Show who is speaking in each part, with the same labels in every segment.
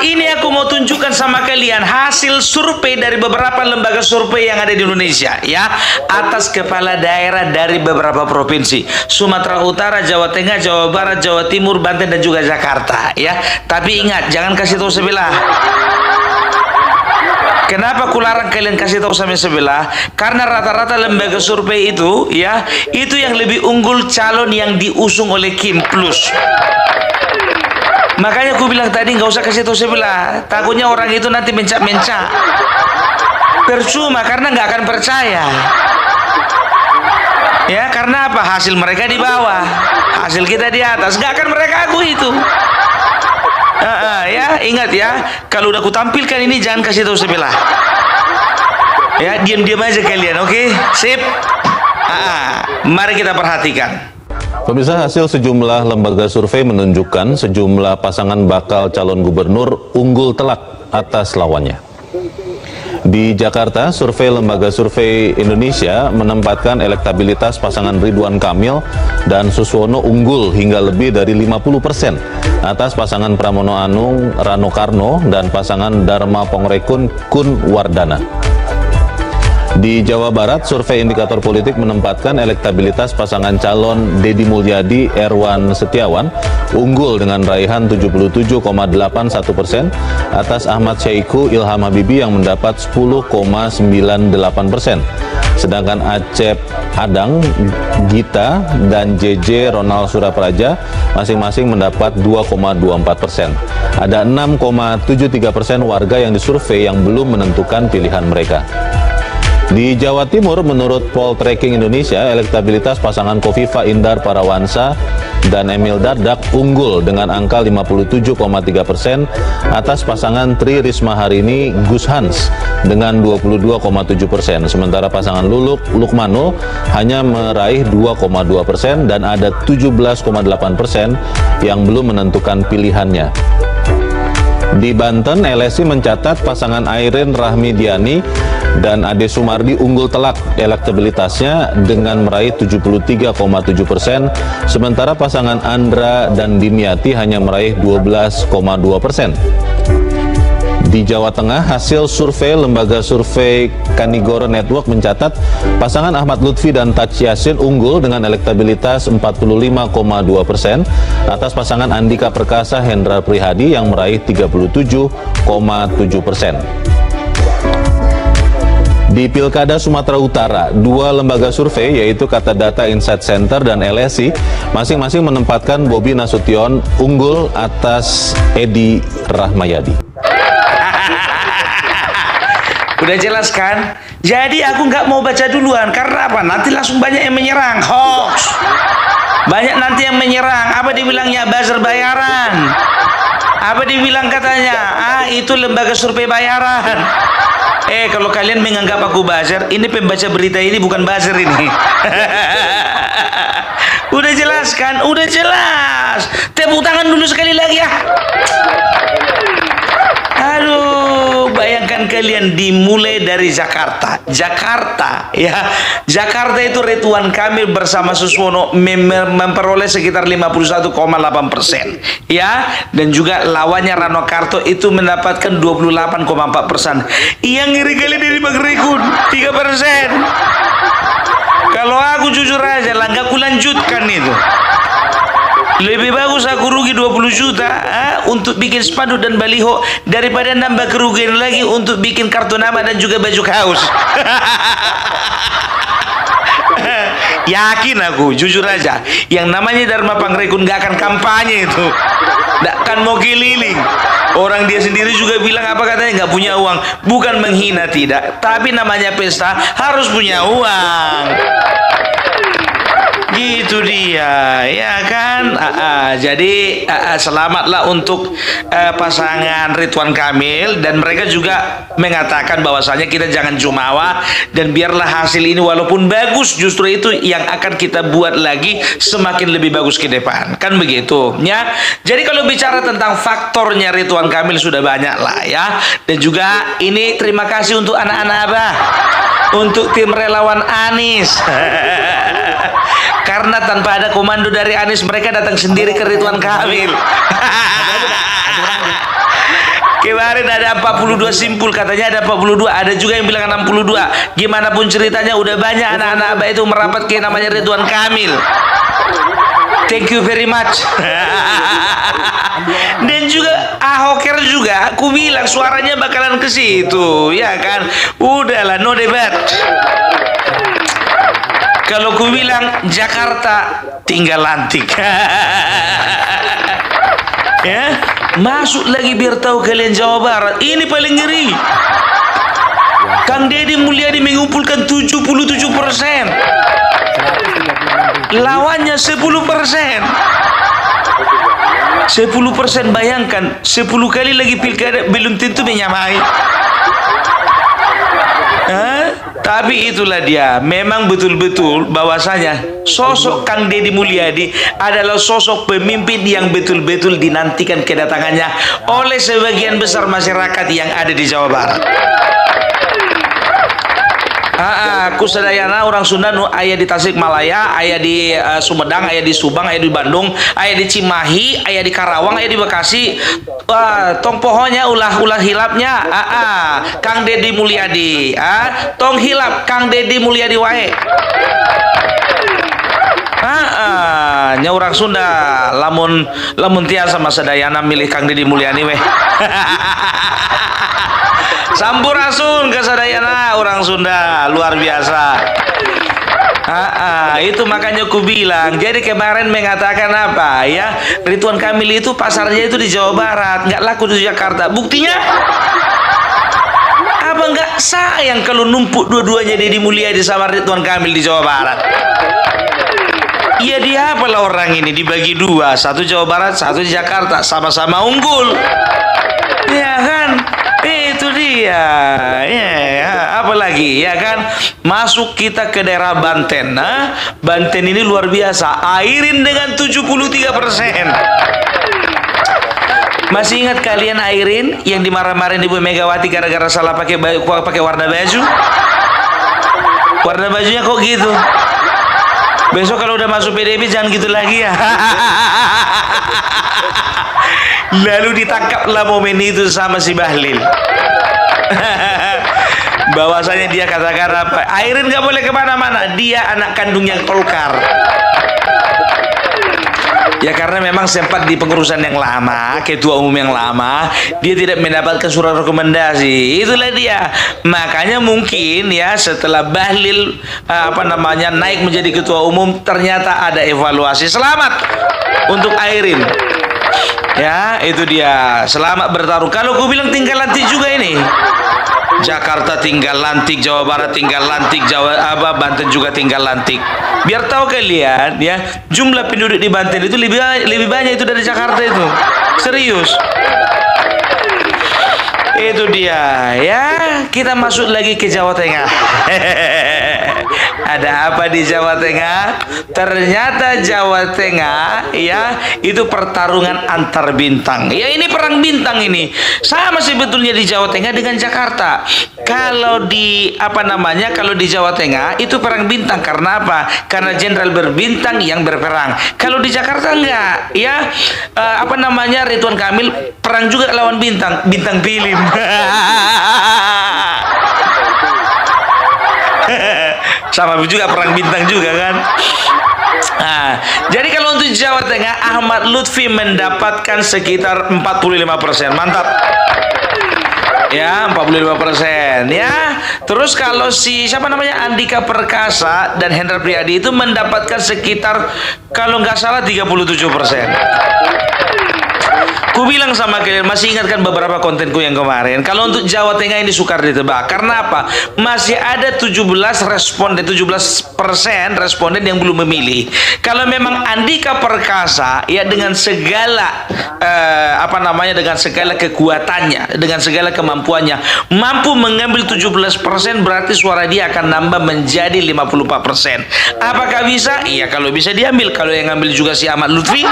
Speaker 1: Ini aku mau tunjukkan sama kalian hasil survei dari beberapa lembaga survei yang ada di Indonesia ya, atas kepala daerah dari beberapa provinsi, Sumatera Utara, Jawa Tengah, Jawa Barat, Jawa Timur, Banten dan juga Jakarta ya. Tapi ingat, jangan kasih tahu sebelah. Kenapa aku larang kalian kasih tahu sama sebelah? Karena rata-rata lembaga survei itu ya, itu yang lebih unggul calon yang diusung oleh Kim Plus. Makanya aku bilang tadi nggak usah kasih tahu sebelah, takutnya orang itu nanti mencak-mencak. Percuma, karena nggak akan percaya. Ya, karena apa? Hasil mereka di bawah, hasil kita di atas, nggak akan mereka akui itu. Ya, ingat ya, kalau udah aku tampilkan ini jangan kasih tahu sebelah. Ya, diam-diam aja kalian, oke? Sip. Mari kita perhatikan.
Speaker 2: Pemirsa, hasil sejumlah lembaga survei menunjukkan sejumlah pasangan bakal calon gubernur unggul telak atas lawannya. Di Jakarta, survei Lembaga Survei Indonesia menempatkan elektabilitas pasangan Ridwan Kamil dan Suswono unggul hingga lebih dari 50% atas pasangan Pramono Anung Rano Karno dan pasangan Dharma Pongrekun Kun Wardana. Di Jawa Barat, survei indikator politik menempatkan elektabilitas pasangan calon Deddy Mulyadi Erwan Setiawan unggul dengan raihan 77,81% atas Ahmad Syahiku Ilham Habibie yang mendapat 10,98%. Sedangkan Acep Adang, Gita, dan JJ Ronald Surapraja masing-masing mendapat 2,24%. Ada 6,73% warga yang disurvei yang belum menentukan pilihan mereka. Di Jawa Timur, menurut Poltreking Indonesia, elektabilitas pasangan Kofifa Indar Parawansa dan Emil Dardak unggul dengan angka 57,3% atas pasangan Tri Risma Harini Gus Hans dengan 22,7%. Sementara pasangan Lukmanul hanya meraih 2,2% dan ada 17,8% yang belum menentukan pilihannya. Di Banten, LSI mencatat pasangan Airin Rahmidiani dan Ade Sumardi unggul telak elektabilitasnya dengan meraih 73,7%, sementara pasangan Andra dan Dimyati hanya meraih 12,2%. Di Jawa Tengah, hasil survei Lembaga Survei Kanigoro Network mencatat pasangan Ahmad Lutfi dan Taj Yassin unggul dengan elektabilitas 45,2% atas pasangan Andika Perkasa Hendra Prihadi yang meraih 37,7%. Di Pilkada Sumatera Utara, dua lembaga survei yaitu Kata Data Insight Center dan LSI masing-masing menempatkan Bobi Nasution unggul atas Edi Rahmayadi.
Speaker 1: Udah jelas kan? Jadi aku nggak mau baca duluan, karena apa? Nanti langsung banyak yang menyerang, hoax. Banyak nanti yang menyerang, apa dibilangnya buzzer bayaran. Apa dibilang katanya? Itu lembaga survei bayaran. Kalau kalian menganggap aku buzzer, ini pembaca berita ini bukan buzzer ini. Udah jelas kan? Udah jelas. Tepuk tangan dulu sekali lagi ya. Aduh, bayangkan kalian dimulai dari Jakarta. Jakarta ya. Jakarta itu Ridwan Kamil bersama Suswono memperoleh sekitar 51,8% ya, dan juga lawannya Rano Karno itu mendapatkan 28,4%. Yang ngiri kali dari Bang Rekun 3%. Kalau aku jujur aja lah, nggak kulanjutkan itu. Lebih bagus aku rugi 20 juta untuk bikin spanduk dan baliho daripada nambah kerugian lagi untuk bikin kartu nama dan juga baju kaos. Yakin aku, jujur aja, yang namanya Dharma Pangrekun gak akan kampanye itu, gak akan mau keliling. Orang dia sendiri juga bilang apa katanya nggak punya uang. Bukan menghina, tidak, tapi namanya pesta harus punya uang. Gitu dia, ya kan? Jadi selamatlah untuk pasangan Ridwan Kamil, dan mereka juga mengatakan bahwasanya kita jangan jumawa, dan biarlah hasil ini walaupun bagus, justru itu yang akan kita buat lagi semakin lebih bagus ke depan, kan begitu ya. Jadi kalau bicara tentang faktornya Ridwan Kamil sudah banyak lah ya, dan juga ini terima kasih untuk anak-anak Abah, untuk tim relawan Anies. Karena tanpa ada komando dari Anies, mereka datang sendiri ke Ridwan Kamil. Kemarin ada 42 simpul, katanya ada 42, ada juga yang bilang 62. Gimana pun ceritanya udah banyak anak-anak Abah itu merapat ke namanya Ridwan Kamil. Thank you very much. Dan juga Ahoker juga, aku bilang suaranya bakalan ke situ, ya kan? Udahlah, no debat. Kalau ku bilang Jakarta tinggal lantik. Ya, masuk lagi biar tahu kalian Jawa Barat. Ini paling ngeri. Kang Deddy Mulyadi mengumpulkan 77%. Lawannya 10%. 10%, bayangkan 10 kali lagi pilkada belum tentu menyamai. Tapi itulah dia, memang betul-betul bahwasanya sosok Kang Deddy Mulyadi adalah sosok pemimpin yang betul-betul dinantikan kedatangannya oleh sebagian besar masyarakat yang ada di Jawa Barat. Aku sedayana orang Sunda nu aya di Tasikmalaya, aya di Sumedang, aya di Subang, aya di Bandung, aya di Cimahi, aya di Karawang, aya di Bekasi. Tong pohonnya ulah hilapnya. Kang Deddy Mulyadi. Tong hilap Kang Deddy Mulyadi wae. Nya orang Sunda lamun tiasa masa dayana milih Kang Deddy Mulyadi weh. Sampurasun ke sadayana orang Sunda luar biasa. Itu makanya aku bilang. Jadi kemarin mengatakan apa ya, Ridwan Kamil itu pasarnya itu di Jawa Barat, nggak laku di Jakarta. Buktinya apa nggak sayang kalau numpuk dua-duanya Deddy Mulyadi sama Ridwan Kamil di Jawa Barat? Iya, dia apalah orang ini dibagi dua, satu Jawa Barat, satu di Jakarta, sama-sama unggul. Ya kan? Itu dia. Apalagi ya kan, masuk kita ke daerah Banten. Banten ini luar biasa, Airin dengan 73%. Masih ingat kalian Airin yang dimarah-marahin Ibu Megawati gara-gara salah pakai warna baju? Warna bajunya kok gitu? Besok kalau udah masuk PDIP jangan gitu lagi ya. Lalu ditangkaplah momen itu sama si Bahlil. Bahwasanya dia katakan apa? Airin nggak boleh kemana-mana. Dia anak kandungnya Golkar. Ya karena memang sempat di pengurusan yang lama, ketua umum yang lama, dia tidak mendapatkan surat rekomendasi. Itulah dia. Makanya mungkin ya setelah Bahlil naik menjadi ketua umum, ternyata ada evaluasi. Selamat untuk Airin. Ya, itu dia. Selamat bertarung. Kalau gue bilang tinggal lantik juga ini. Jakarta tinggal lantik, Jawa Barat tinggal lantik, Banten juga tinggal lantik. Biar tahu kalian ya, jumlah penduduk di Banten itu lebih banyak itu dari Jakarta itu. Serius. Itu dia. Ya, kita masuk lagi ke Jawa Tengah. Ada apa di Jawa Tengah? Ternyata Jawa Tengah ya itu pertarungan antar bintang. Ya ini perang bintang ini. Sama sebetulnya di Jawa Tengah dengan Jakarta. Kalau di kalau di Jawa Tengah itu perang bintang karena apa? Karena jenderal berbintang yang berperang. Kalau di Jakarta enggak, ya Ridwan Kamil perang juga lawan bintang film. Sama juga perang bintang juga kan. Jadi kalau untuk Jawa Tengah, Ahmad Lutfi mendapatkan sekitar 45%. Mantap. Ya, 45%. Ya. Terus kalau Andika Perkasa dan Hendra Priyadi itu mendapatkan sekitar kalau nggak salah 37%. Ku bilang sama kalian, masih ingatkan beberapa kontenku yang kemarin, kalau untuk Jawa Tengah ini sukar ditebak. Karena apa? Masih ada 17% responden yang belum memilih. Kalau memang Andika Perkasa ya dengan segala dengan segala kekuatannya, dengan segala kemampuannya mampu mengambil 17%, berarti suara dia akan nambah menjadi 54%. Apakah bisa? Iya, kalau bisa diambil. Kalau yang ngambil juga si Ahmad Lutfi,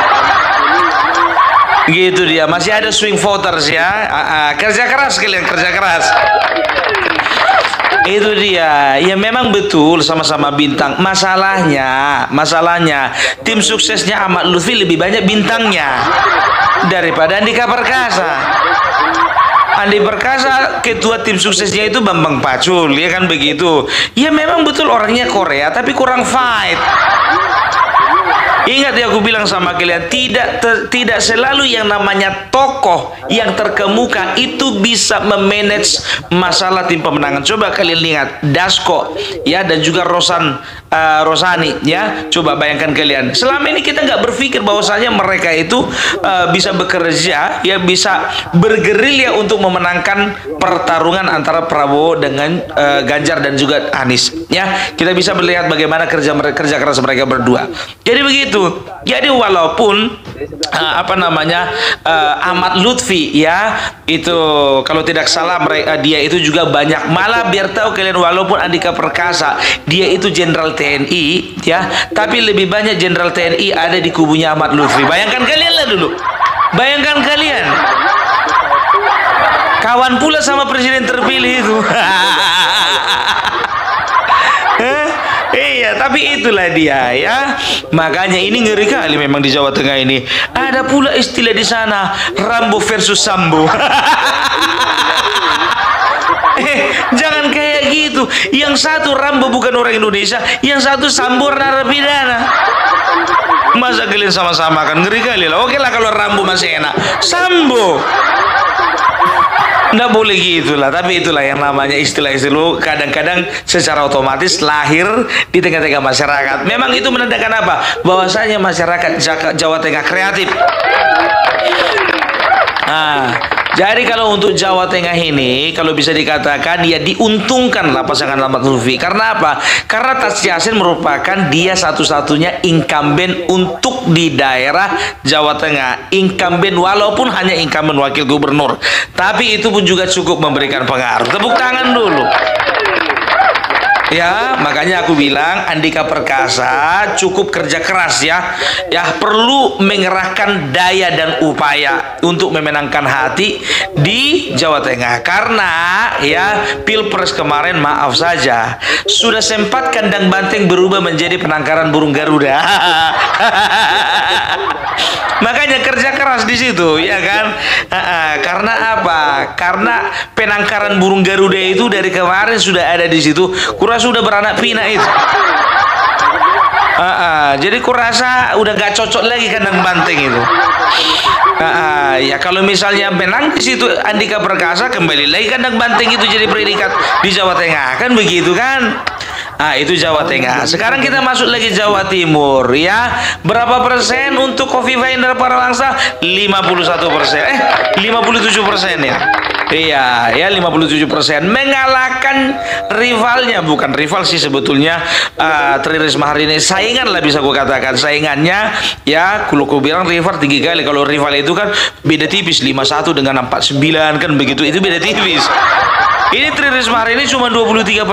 Speaker 1: gitu dia. Masih ada swing voters ya. Kerja keras kalian, kerja keras. Itu dia. Ya memang betul sama-sama bintang. Masalahnya tim suksesnya Ahmad Lutfi lebih banyak bintangnya daripada Andika Perkasa. Andi Perkasa ketua tim suksesnya itu Bambang Pacul, ya kan begitu. Ya memang betul orangnya Korea tapi kurang fight. Ingat ya, aku bilang sama kalian, tidak selalu yang namanya tokoh yang terkemuka itu bisa memanage masalah tim pemenangan. Coba kalian lihat Dasko ya, dan juga Rosani ya. Coba bayangkan kalian, selama ini kita nggak berpikir bahwasanya mereka itu bisa bekerja ya, bisa bergerilya untuk memenangkan pertarungan antara Prabowo dengan Ganjar dan juga Anies ya. Kita bisa melihat bagaimana kerja keras mereka berdua. Jadi begitu. Jadi walaupun Ahmad Lutfi ya, itu kalau tidak salah dia itu juga banyak, malah biar tahu kalian, walaupun Andika Perkasa dia itu jenderal TNI ya, tapi lebih banyak jenderal TNI ada di kubunya Ahmad Lutfi. Bayangkan kalian lah dulu. Bayangkan kalian. Kawan pula sama presiden terpilih itu. Iya, tapi itulah dia ya. Makanya ini ngeri kali memang di Jawa Tengah ini. Ada pula istilah di sana, Rambo versus Sambo. Jangan kayak gitu. Yang satu Rambo bukan orang Indonesia, yang satu Sambo narapidana. Masa kalian sama-sama kan, ngeri kali lah. Oke lah kalau Rambo masih enak, Sambo nggak boleh gitulah. Tapi itulah yang namanya istilah-istilah kadang-kadang secara otomatis lahir di tengah-tengah masyarakat. Memang itu menandakan apa? Bahwasanya masyarakat Jawa Tengah kreatif. Nah, jadi kalau untuk Jawa Tengah ini, kalau bisa dikatakan ya diuntungkan lah pasangan Ahmad Lutfi. Karena apa? Karena Tas Yassin merupakan dia satu-satunya incumbent untuk di daerah Jawa Tengah. Incumbent, walaupun hanya incumbent wakil gubernur, tapi itu pun juga cukup memberikan pengaruh. Tepuk tangan dulu. Ya, makanya aku bilang Andika Perkasa cukup kerja keras ya. Ya, perlu mengerahkan daya dan upaya untuk memenangkan hati di Jawa Tengah. Karena ya, Pilpres kemarin maaf saja sudah sempat kandang banteng berubah menjadi penangkaran burung Garuda. Makanya kerja keras di situ, ya kan? Karena apa? Karena penangkaran burung Garuda itu dari kemarin sudah ada di situ. Sudah beranak pinak itu. Jadi kurasa udah gak cocok lagi kandang banteng itu. Ya kalau misalnya menang di situ Andika Perkasa, kembali lagi kandang banteng itu jadi predikat di Jawa Tengah, kan begitu kan? Itu Jawa Tengah. Sekarang kita masuk lagi Jawa Timur ya. Berapa persen untuk Khofifah Indar Parawansa? 51%. 57% ya. Iya, ya 57%, mengalahkan rivalnya, bukan rival sih sebetulnya, Tri Risma hari ini saingan lah bisa gue katakan, saingannya ya. Kalau gue bilang rival tinggi kali, kalau rival itu kan beda tipis, 51 dengan 49 kan begitu, itu beda tipis. Ini Tri Risma hari ini cuma 23%.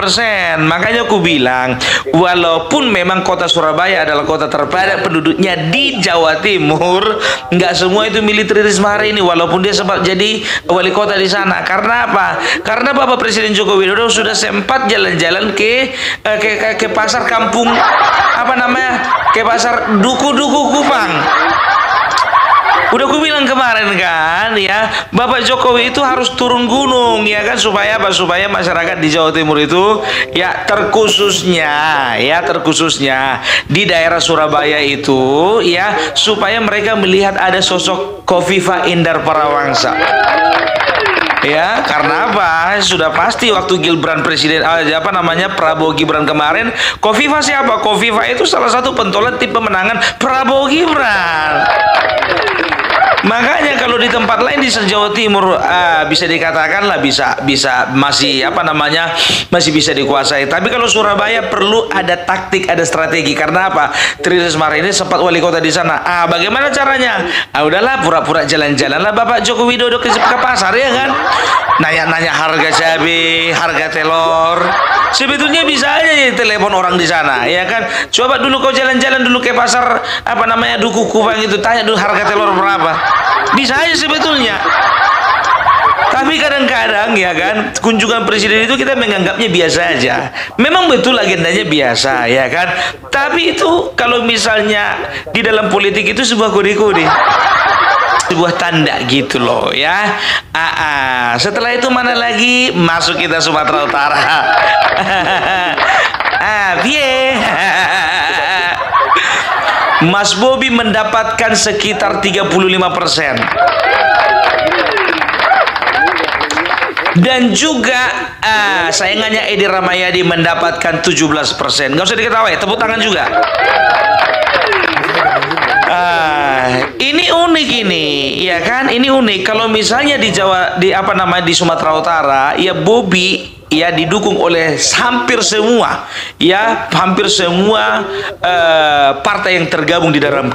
Speaker 1: Makanya aku bilang, walaupun memang kota Surabaya adalah kota terpadat penduduknya di Jawa Timur, nggak semua itu milih Tri Risma hari ini, walaupun dia sempat jadi wali kota di sana. Karena apa? Karena Bapak Presiden Joko Widodo sudah sempat jalan-jalan ke pasar kampung, ke pasar Duku-Duku Kupang. Udah aku bilang kemarin kan ya, Bapak Jokowi itu harus turun gunung ya kan, supaya apa? Supaya masyarakat di Jawa Timur itu ya terkhususnya di daerah Surabaya itu ya, supaya mereka melihat ada sosok Khofifah Indar Parawansa. Ya, karena apa? Sudah pasti waktu Gibran presiden Prabowo Gibran kemarin, Khofifah siapa? Khofifah itu salah satu pentolan tim pemenangan Prabowo Gibran. Makanya kalau di tempat lain di Jawa Timur bisa dikatakan lah masih bisa dikuasai. Tapi kalau Surabaya perlu ada taktik, ada strategi. Karena apa? Tri Risma ini sempat wali kota di sana. Bagaimana caranya? Udahlah pura-pura jalan-jalan lah Bapak Joko Widodo ke pasar ya kan. Nanya-nanya harga cabai, harga telur. Sebetulnya bisa aja ya telepon orang di sana, ya kan? Coba dulu kau jalan-jalan dulu ke pasar Duku Kupang itu, tanya dulu harga telur berapa. Bisa aja sebetulnya. Tapi kadang-kadang ya kan, kunjungan presiden itu kita menganggapnya biasa aja. Memang betul agendanya biasa ya kan. Tapi itu kalau misalnya di dalam politik itu sebuah kode-kode. sebuah tanda gitu loh ya. Setelah itu mana lagi? Masuk kita Sumatera Utara. Mas Bobi mendapatkan sekitar 35%. Dan juga saingannya Edi Rahmayadi mendapatkan 17%. Gak usah diketahui, tepuk tangan juga. Ini unik ini, ya kan? Ini unik. Kalau misalnya di Jawa, di Sumatera Utara, ya Bobi ya didukung oleh hampir semua partai yang tergabung di dalam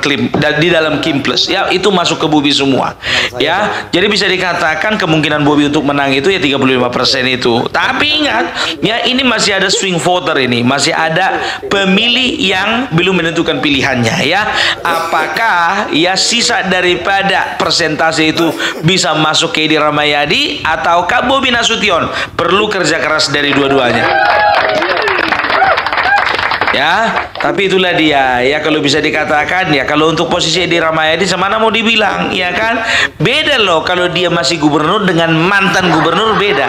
Speaker 1: Kimples ya, itu masuk ke Bobi semua ya. Jadi bisa dikatakan kemungkinan Bobi untuk menang itu ya 35% itu. Tapi ingat ya, ini masih ada swing voter, ini masih ada pemilih yang belum menentukan pilihannya ya. Apakah ya sisa daripada persentase itu bisa masuk ke Edi Rahmayadi ataukah Bobi Nasution? Perlu kerja keras dari dua-duanya ya. Tapi itulah dia ya, kalau bisa dikatakan ya, kalau untuk posisi Edi Rahmayadi semana mau dibilang ya kan, beda loh kalau dia masih gubernur dengan mantan gubernur, beda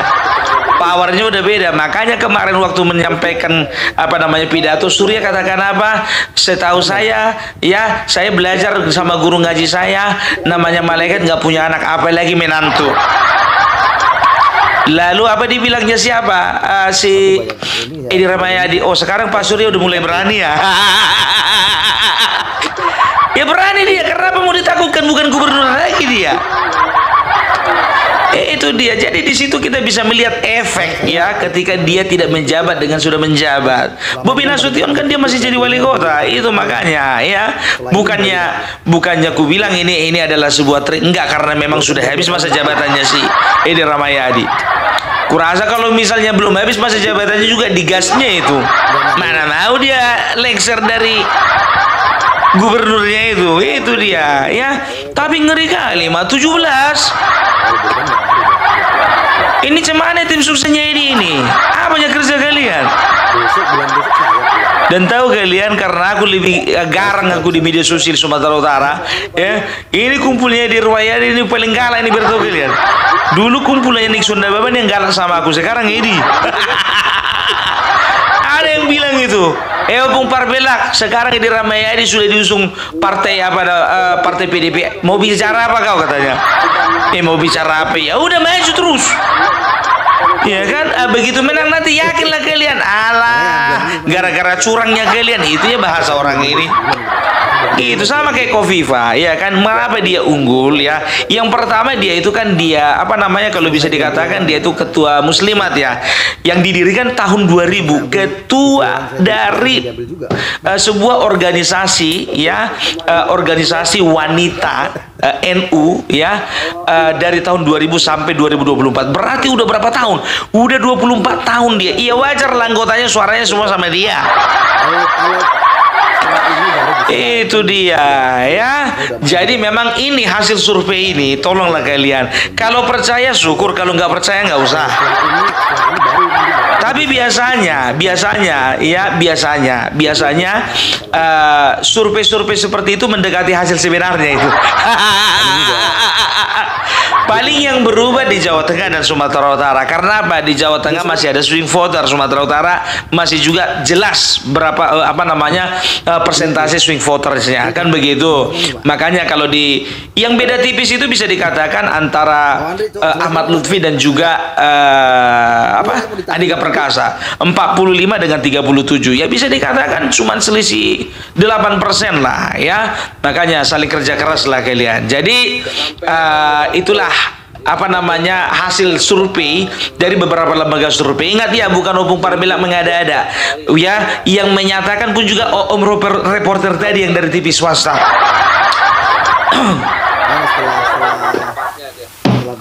Speaker 1: powernya, udah beda. Makanya kemarin waktu menyampaikan pidato, Surya katakan apa? Setahu saya ya, saya belajar sama guru ngaji saya, namanya malaikat nggak punya anak, apalagi menantu. Lalu apa dibilangnya siapa? Si Edi Rahmayadi. Oh, sekarang Pak Surya udah mulai berani ya. Ya berani dia, karena apa mau ditakutkan, bukan gubernur lagi dia. Itu dia. Jadi di situ kita bisa melihat efek ya, ketika dia tidak menjabat dengan sudah menjabat. Bobi Nasution kan dia masih jadi wali kota. Itu makanya ya, bukannya ku bilang ini adalah sebuah trik, enggak, karena memang sudah habis masa jabatannya si Edi Rahmayadi. Kurasa kalau misalnya belum habis masa jabatannya juga digasnya itu, mana mau dia lengser dari gubernurnya itu dia ya. Tapi ngeri kali 17. Ini cemana tim suksesnya ini? Apanya kerja kalian? Dan tahu kalian, karena aku lebih garang aku di media sosial Sumatera Utara ya, ini kumpulnya di Rahmayadi ini paling galak ini, bertahu kalian. Dulu kumpulnya Nixon dan Baban yang galak sama aku, sekarang ini ada yang bilang itu Opung Parbelak, sekarang Edi Rahmayadi sudah diusung partai partai PDP. Mau bicara apa kau, katanya? Mau bicara apa? Ya udah maju terus. Ya kan, begitu menang nanti yakinlah kalian, alah gara-gara curangnya kalian, itu ya bahasa orang ini. Itu sama kayak Kofifa ya kan, mengapa dia unggul ya? Yang pertama dia itu kan kalau bisa dikatakan dia itu ketua muslimat ya, yang didirikan tahun 2000, ketua dari sebuah organisasi ya, organisasi wanita NU ya, dari tahun 2000 sampai 2024. Berarti udah berapa tahun? Udah 24 tahun dia. Iya, wajar lah anggotanya suaranya semua sama dia. Itu dia ya. Jadi memang ini hasil survei ini, tolonglah kalian. Kalau percaya syukur, kalau nggak percaya nggak usah. Tapi biasanya survei-survei seperti itu mendekati hasil sebenarnya itu. Paling yang berubah di Jawa Tengah dan Sumatera Utara. Karena apa? Di Jawa Tengah masih ada swing voter, Sumatera Utara masih juga jelas berapa persentase swing votersnya, kan begitu. Makanya kalau yang beda tipis itu bisa dikatakan antara Ahmad Lutfi dan juga Andika Perkasa, 45 dengan 37. Ya bisa dikatakan cuma selisih 8% lah ya. Makanya saling kerja keras lah kalian. Jadi itulah hasil survei dari beberapa lembaga survei. Ingat ya, bukan Opung Parbelak mengada-ada ya, yang menyatakan pun juga om reporter tadi yang dari TV swasta.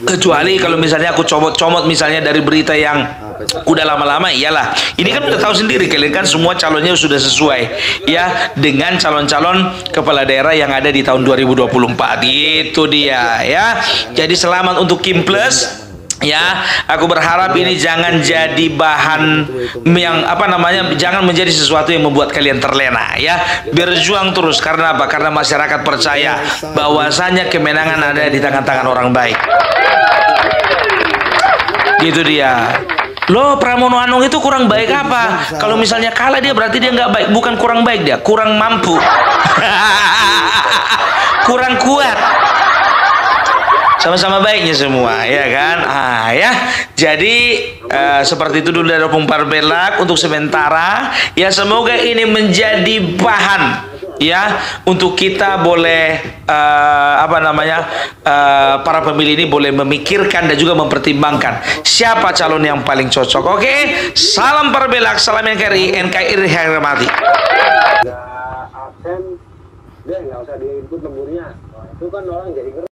Speaker 1: Kecuali kalau misalnya aku comot misalnya dari berita yang udah lama-lama, iyalah. Ini kan udah tahu sendiri kalian kan, semua calonnya sudah sesuai ya dengan calon-calon kepala daerah yang ada di tahun 2024. Itu dia ya. Jadi selamat untuk Kimples Ya, aku berharap ini jangan jadi bahan yang jangan menjadi sesuatu yang membuat kalian terlena ya. Berjuang terus, karena apa? Karena masyarakat percaya bahwasanya kemenangan ada di tangan-tangan orang baik. Gitu dia. Loh, Pramono Anung itu kurang baik apa? Kalau misalnya kalah dia berarti dia nggak baik. Bukan kurang baik, dia kurang mampu. Kurang kuat. Sama-sama baiknya semua, ya kan? Jadi seperti itu dulu dari Opung Parbelak untuk sementara. Ya, semoga ini menjadi bahan ya untuk kita boleh para pemilih ini boleh memikirkan dan juga mempertimbangkan siapa calon yang paling cocok. Oke, salam Parbelak, salam NKRI, NKRI hormati.
Speaker 3: Absen, dia nggak usah di input lemburnya. Itu kan orang jadi